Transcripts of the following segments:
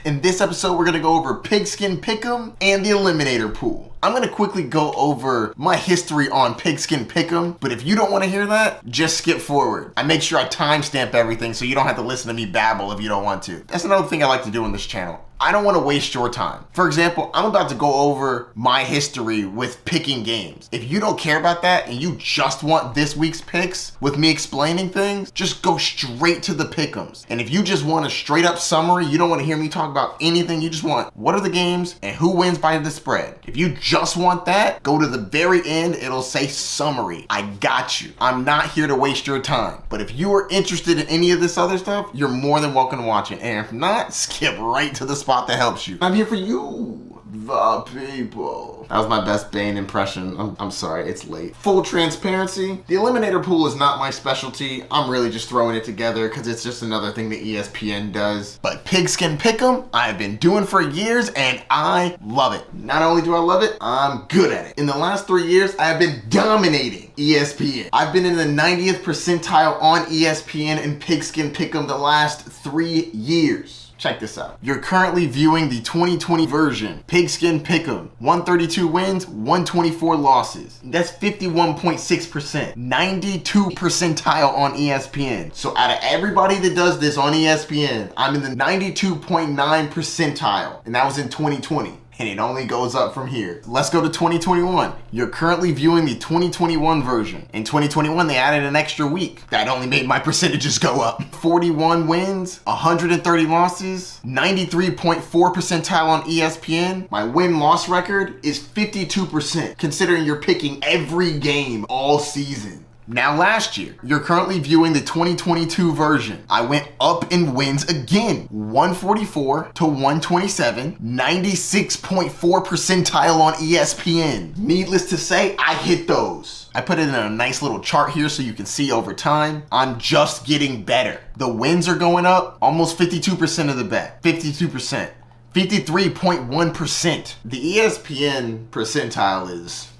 In this episode, we're gonna go over Pigskin Pickem and the Eliminator pool. I'm gonna quickly go over my history on Pigskin Pickem, but if you don't wanna hear that, just skip forward. I make sure I timestamp everything so you don't have to listen to me babble if you don't want to. That's another thing I like to do on this channel. I don't want to waste your time. For example, I'm about to go over my history with picking games. If you don't care about that and you just want this week's picks with me explaining things, just go straight to the pickems. And if you just want a straight up summary, you don't want to hear me talk about anything, you just want what are the games and who wins by the spread. If you just want that, go to the very end, it'll say summary. I got you. I'm not here to waste your time. But if you are interested in any of this other stuff, you're more than welcome to watch it. And if not, skip right to the spot that helps you. I'm here for you, the people. That was my best Bane impression. I'm sorry, it's late. Full transparency, the Eliminator pool is not my specialty. I'm really just throwing it together because it's just another thing that ESPN does. But Pigskin Pickem, I've been doing for years and I love it. Not only do I love it, I'm good at it. In the last 3 years, I have been dominating ESPN. I've been in the 90th percentile on ESPN in Pigskin Pickem the last 3 years. Check this out. You're currently viewing the 2020 version. Pigskin Pickem. 132 wins, 124 losses. That's 51.6%. 92 percentile on ESPN. So out of everybody that does this on ESPN, I'm in the 92.9 percentile. And that was in 2020. And it only goes up from here. Let's go to 2021. You're currently viewing the 2021 version. In 2021, they added an extra week. That only made my percentages go up. 41 wins, 130 losses, 93.4 percentile on ESPN. My win-loss record is 52%, considering you're picking every game all season. Now last year, you're currently viewing the 2022 version. I went up in wins again, 144 to 127, 96.4 percentile on ESPN. Needless to say, I hit those. I put it in a nice little chart here so you can see over time. I'm just getting better. The wins are going up, almost 52% of the bet, 52%, 53.1%. The ESPN percentile is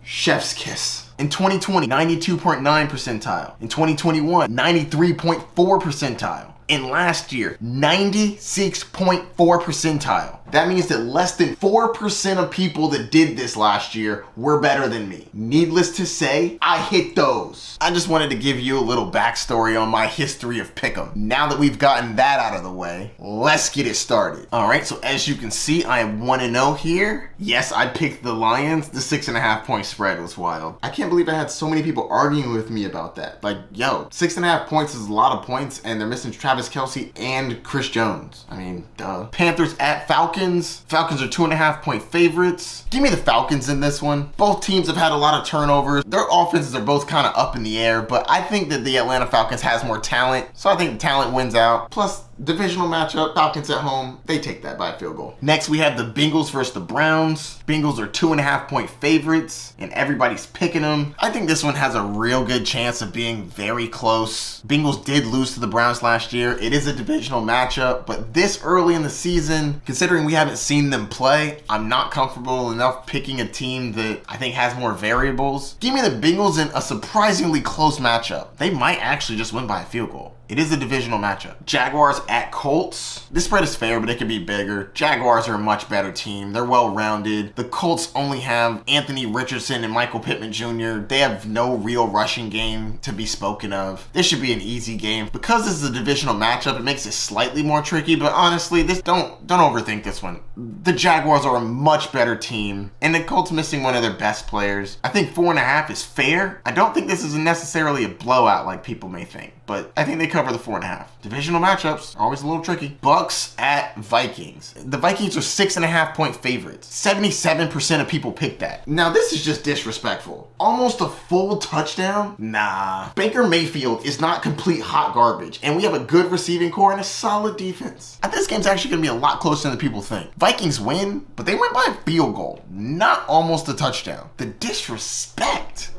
chef's kiss. In 2020, 92.9 percentile. In 2021, 93.4 percentile. And last year, 96.4 percentile. That means that less than 4% of people that did this last year were better than me. Needless to say, I hit those. I just wanted to give you a little backstory on my history of Pickem. Now that we've gotten that out of the way, let's get it started. All right, so as you can see, I am 1-0 here. Yes, I picked the Lions. The 6.5 point spread was wild. I can't believe I had so many people arguing with me about that. Like, yo, 6.5 points is a lot of points, and they're missing Travis Kelce and Chris Jones. I mean, duh. Panthers at Falcons. Falcons are 2.5 point favorites. Give me the Falcons in this one. Both teams have had a lot of turnovers. Their offenses are both kind of up in the air, but I think that the Atlanta Falcons has more talent, so I think the talent wins out. Plus, divisional matchup, Falcons at home, they take that by a field goal. Next, we have the Bengals versus the Browns. Bengals are 2.5 point favorites, and everybody's picking them. I think this one has a real good chance of being very close. Bengals did lose to the Browns last year. It is a divisional matchup, but this early in the season, considering we haven't seen them play, I'm not comfortable enough picking a team that I think has more variables. Give me the Bengals in a surprisingly close matchup. They might actually just win by a field goal. It is a divisional matchup. Jaguars at Colts. This spread is fair, but it could be bigger. Jaguars are a much better team. They're well-rounded. The Colts only have Anthony Richardson and Michael Pittman Jr. They have no real rushing game to be spoken of. This should be an easy game. Because this is a divisional matchup, it makes it slightly more tricky, but honestly, don't overthink this one. The Jaguars are a much better team, and the Colts missing one of their best players. I think 4.5 is fair. I don't think this is necessarily a blowout like people may think, but I think they cover the 4.5. Divisional matchups, always a little tricky. Bucks at Vikings. The Vikings are 6.5 point favorites. 77% of people picked that. Now this is just disrespectful. Almost a full touchdown? Nah. Baker Mayfield is not complete hot garbage, and we have a good receiving core and a solid defense. I think this game's actually gonna be a lot closer than people think. Vikings win, but they win by a field goal, not almost a touchdown. The disrespect.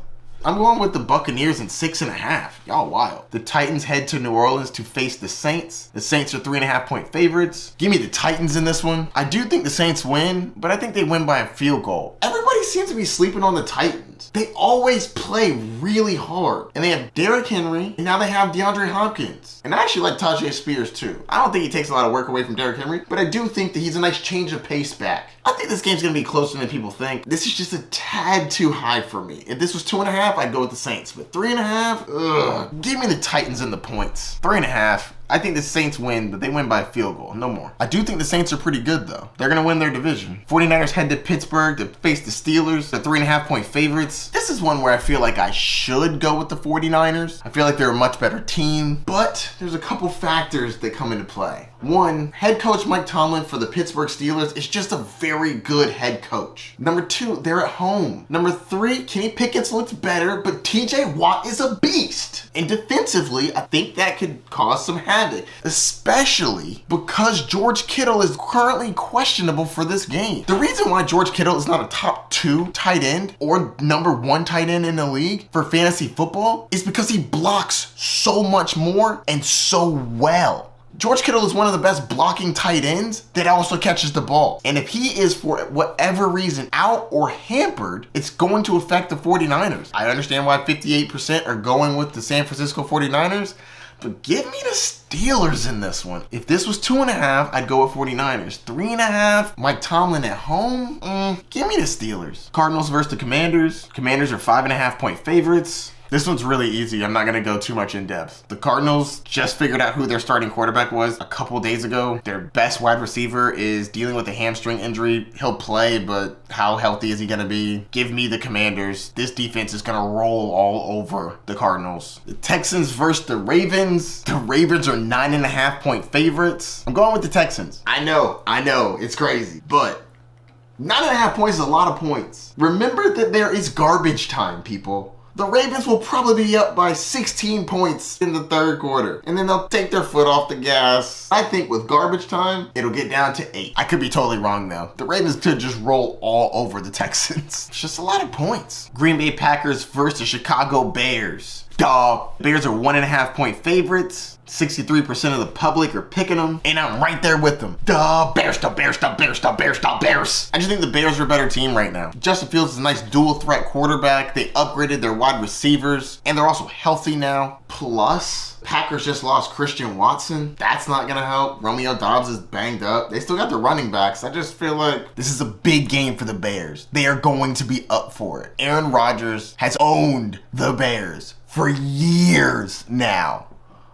I'm going with the Buccaneers in 6.5. Y'all wild. The Titans head to New Orleans to face the Saints. The Saints are 3.5 point favorites. Give me the Titans in this one. I do think the Saints win, but I think they win by a field goal. Everybody seems to be sleeping on the Titans. Dolphins. They always play really hard. And they have Derrick Henry, and now they have DeAndre Hopkins. And I actually like Tajay Spears too. I don't think he takes a lot of work away from Derrick Henry, but I do think that he's a nice change of pace back. I think this game's gonna be closer than people think. This is just a tad too high for me. If this was 2.5, I'd go with the Saints. But 3.5, ugh. Give me the Titans and the points. 3.5. I think the Saints win, but they win by a field goal, no more. I do think the Saints are pretty good though. They're gonna win their division. 49ers head to Pittsburgh to face the Steelers. They're 3.5-point favorites. This is one where I feel like I should go with the 49ers. I feel like they're a much better team, but there's a couple factors that come into play. One, head coach Mike Tomlin for the Pittsburgh Steelers is just a very good head coach. Number two, they're at home. Number three, Kenny Pickett looks better, but TJ Watt is a beast. And defensively, I think that could cause some havoc, especially because George Kittle is currently questionable for this game. The reason why George Kittle is not a top 2 tight end or number 1 tight end in the league for fantasy football is because he blocks so much more and so well. George Kittle is one of the best blocking tight ends that also catches the ball. And if he is, for whatever reason, out or hampered, it's going to affect the 49ers. I understand why 58% are going with the San Francisco 49ers, but give me the Steelers in this one. If this was 2.5, I'd go with 49ers. 3.5, Mike Tomlin at home, give me the Steelers. Cardinals versus the Commanders. Commanders are 5.5-point favorites. This one's really easy. I'm not going to go too much in depth. The Cardinals just figured out who their starting quarterback was a couple days ago. Their best wide receiver is dealing with a hamstring injury. He'll play, but how healthy is he going to be? Give me the Commanders. This defense is going to roll all over the Cardinals. The Texans versus the Ravens. The Ravens are 9.5-point favorites. I'm going with the Texans. I know. It's crazy, but 9.5 points is a lot of points. Remember that there is garbage time, people. The Ravens will probably be up by 16 points in the third quarter, and then they'll take their foot off the gas. I think with garbage time, it'll get down to 8. I could be totally wrong though. The Ravens could just roll all over the Texans. It's just a lot of points. Green Bay Packers versus the Chicago Bears. Dog. Bears are 1.5-point favorites. 63% of the public are picking them, and I'm right there with them. Bears. I just think the Bears are a better team right now. Justin Fields is a nice dual threat quarterback. They upgraded their wide receivers, and they're also healthy now. Plus, Packers just lost Christian Watson. That's not gonna help. Romeo Doubs is banged up. They still got the running backs. I just feel like this is a big game for the Bears. They are going to be up for it. Aaron Rodgers has owned the Bears for years now.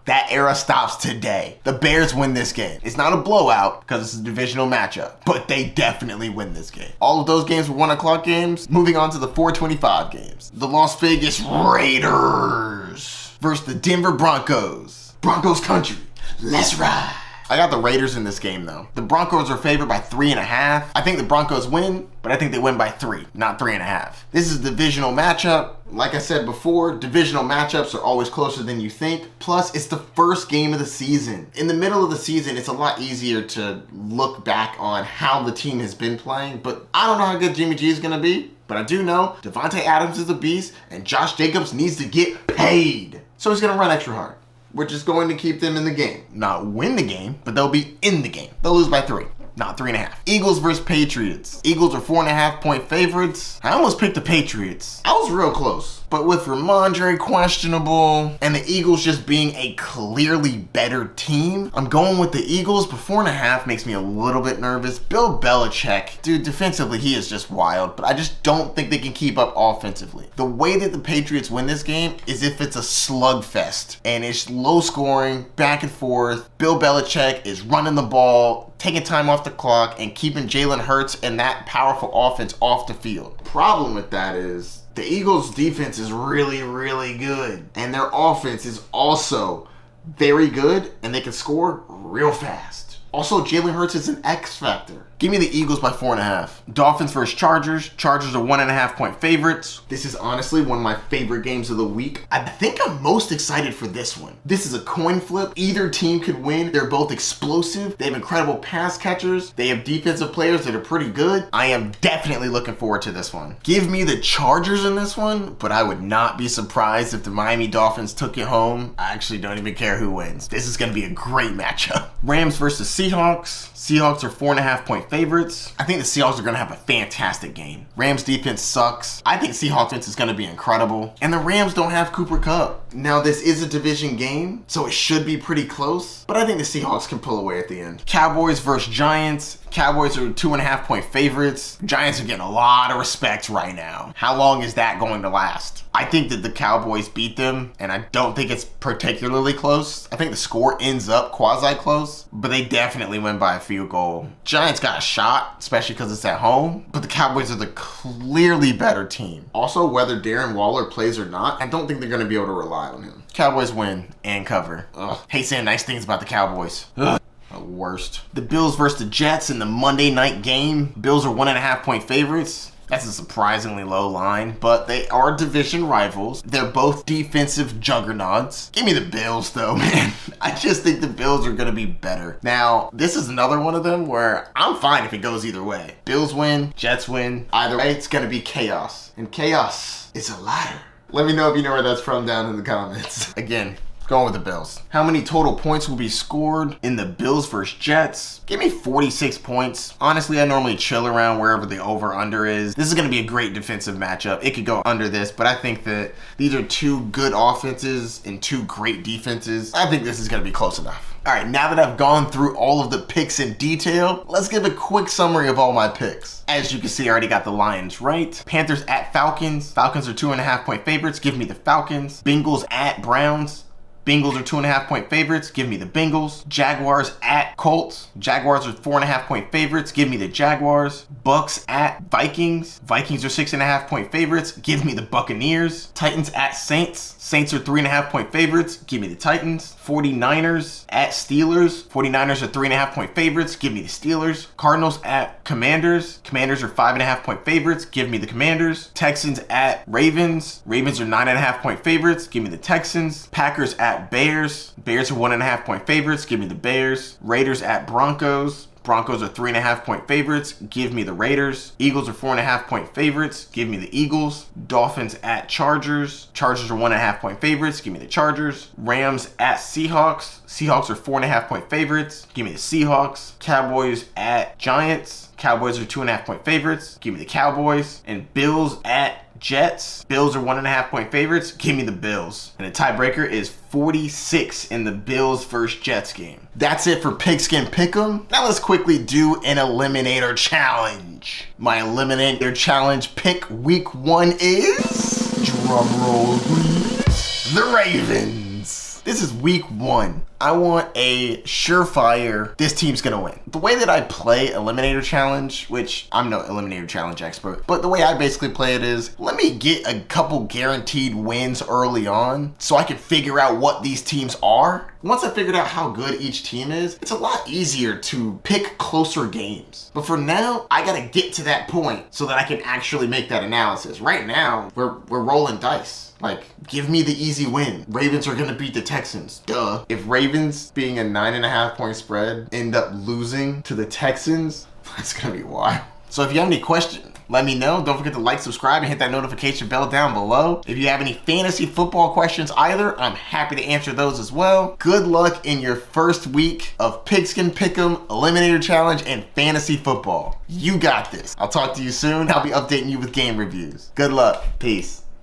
That era stops today. The Bears win this game. It's not a blowout because it's a divisional matchup, but they definitely win this game. All of those games were 1 o'clock games. Moving on to the 4:25 games. The Las Vegas Raiders versus the Denver Broncos. Broncos country. Let's ride. I got the Raiders in this game though. The Broncos are favored by 3.5. I think the Broncos win, but I think they win by 3, not 3.5. This is a divisional matchup. Like I said before, divisional matchups are always closer than you think. Plus, it's the first game of the season. In the middle of the season, it's a lot easier to look back on how the team has been playing, but I don't know how good Jimmy G is gonna be. But I do know Devontae Adams is a beast, and Josh Jacobs needs to get paid. So he's gonna run extra hard, which is going to keep them in the game. Not win the game, but they'll be in the game. They'll lose by 3, not 3.5. Eagles versus Patriots. Eagles are 4.5-point favorites. I almost picked the Patriots. I was real close. But with Ramondre questionable and the Eagles just being a clearly better team, I'm going with the Eagles, but 4.5 makes me a little bit nervous. Bill Belichick, dude, defensively, he is just wild, but I just don't think they can keep up offensively. The way that the Patriots win this game is if it's a slugfest and it's low scoring, back and forth. Bill Belichick is running the ball, taking time off the clock, and keeping Jalen Hurts and that powerful offense off the field. Problem with that is the Eagles' defense is really, really good, and their offense is also very good, and they can score real fast. Also, Jalen Hurts is an X factor. Give me the Eagles by 4.5. Dolphins versus Chargers. Chargers are 1.5-point favorites. This is honestly one of my favorite games of the week. I think I'm most excited for this one. This is a coin flip. Either team could win. They're both explosive. They have incredible pass catchers. They have defensive players that are pretty good. I am definitely looking forward to this one. Give me the Chargers in this one, but I would not be surprised if the Miami Dolphins took it home. I actually don't even care who wins. This is going to be a great matchup. Rams versus Seahawks. Seahawks are 4.5-point favorites. I think the Seahawks are going to have a fantastic game. Rams defense sucks. I think Seahawks defense is going to be incredible. And the Rams don't have Cooper Kupp. Now, this is a division game, so it should be pretty close. But I think the Seahawks can pull away at the end. Cowboys versus Giants. Cowboys are 2.5-point favorites. Giants are getting a lot of respect right now. How long is that going to last? I think that the Cowboys beat them, and I don't think it's particularly close. I think the score ends up quasi-close, but they definitely win by a field goal. Giants got a shot, especially because it's at home, but the Cowboys are the clearly better team. Also, whether Darren Waller plays or not, I don't think they're going to be able to rely on him. Cowboys win and cover. Ugh. Hate saying nice things about the Cowboys. Ugh. Worst. The Bills versus the Jets in the Monday night game. Bills are 1.5-point favorites. That's a surprisingly low line, but they are division rivals. They're both defensive juggernauts. Give me the Bills though, man. I just think the Bills are going to be better. Now, this is another one of them where I'm fine if it goes either way. Bills win, Jets win. Either way, it's going to be chaos. And chaos is a ladder. Let me know if you know where that's from down in the comments. Again, going with the Bills. How many total points will be scored in the Bills versus Jets? Give me 46 points. Honestly, I normally chill around wherever the over-under is. This is going to be a great defensive matchup. It could go under this, but I think that these are two good offenses and two great defenses. I think this is going to be close enough. All right, now that I've gone through all of the picks in detail, let's give a quick summary of all my picks. As you can see, I already got the Lions right. Panthers at Falcons. Falcons are 2.5-point favorites. Give me the Falcons. Bengals at Browns. Bengals are 2.5-point favorites. Give me the Bengals. Jaguars at Colts. Jaguars are 4.5-point favorites. Give me the Jaguars. Bucks at Vikings. Vikings are 6.5-point favorites. Give me the Buccaneers. Titans at Saints. Saints are 3.5-point favorites. Give me the Titans. 49ers at Steelers. 49ers are 3.5-point favorites. Give me the Steelers. Cardinals at Commanders. Commanders are 5.5-point favorites. Give me the Commanders. Texans at Ravens. Ravens are 9.5-point favorites. Give me the Texans. Packers at Bears. Bears are 1.5-point favorites. Give me the Bears. Raiders at Broncos. Broncos are 3.5-point favorites. Give me the Raiders. Eagles are 4.5-point favorites. Give me the Eagles. Dolphins at Chargers. Chargers are 1.5-point favorites. Give me the Chargers. Rams at Seahawks. Seahawks are 4.5-point favorites. Give me the Seahawks. Cowboys at Giants. Cowboys are 2.5-point favorites. Give me the Cowboys. And Bills at Jets. Bills are 1.5-point favorites. Give me the Bills. And the tiebreaker is 46 in the Bills versus Jets game. That's it for Pigskin Pick'em. Now let's quickly do an Eliminator challenge. My Eliminator challenge pick week 1 is, drum roll please, the Ravens. This is week 1. I want a surefire, this team's gonna win. The way that I play Eliminator Challenge, which I'm no Eliminator Challenge expert, but the way I basically play it is, let me get a couple guaranteed wins early on so I can figure out what these teams are. Once I figured out how good each team is, it's a lot easier to pick closer games. But for now, I gotta get to that point so that I can actually make that analysis. Right now, we're rolling dice. Like, give me the easy win. Ravens are gonna beat the Texans. Duh. If Ravens, being a 9.5-point spread, end up losing to the Texans, that's gonna be wild. So if you have any questions, let me know. Don't forget to like, subscribe, and hit that notification bell down below. If you have any fantasy football questions either, I'm happy to answer those as well. Good luck in your first week of Pigskin Pick'em, Eliminator Challenge, and fantasy football. You got this. I'll talk to you soon. I'll be updating you with game reviews. Good luck. Peace.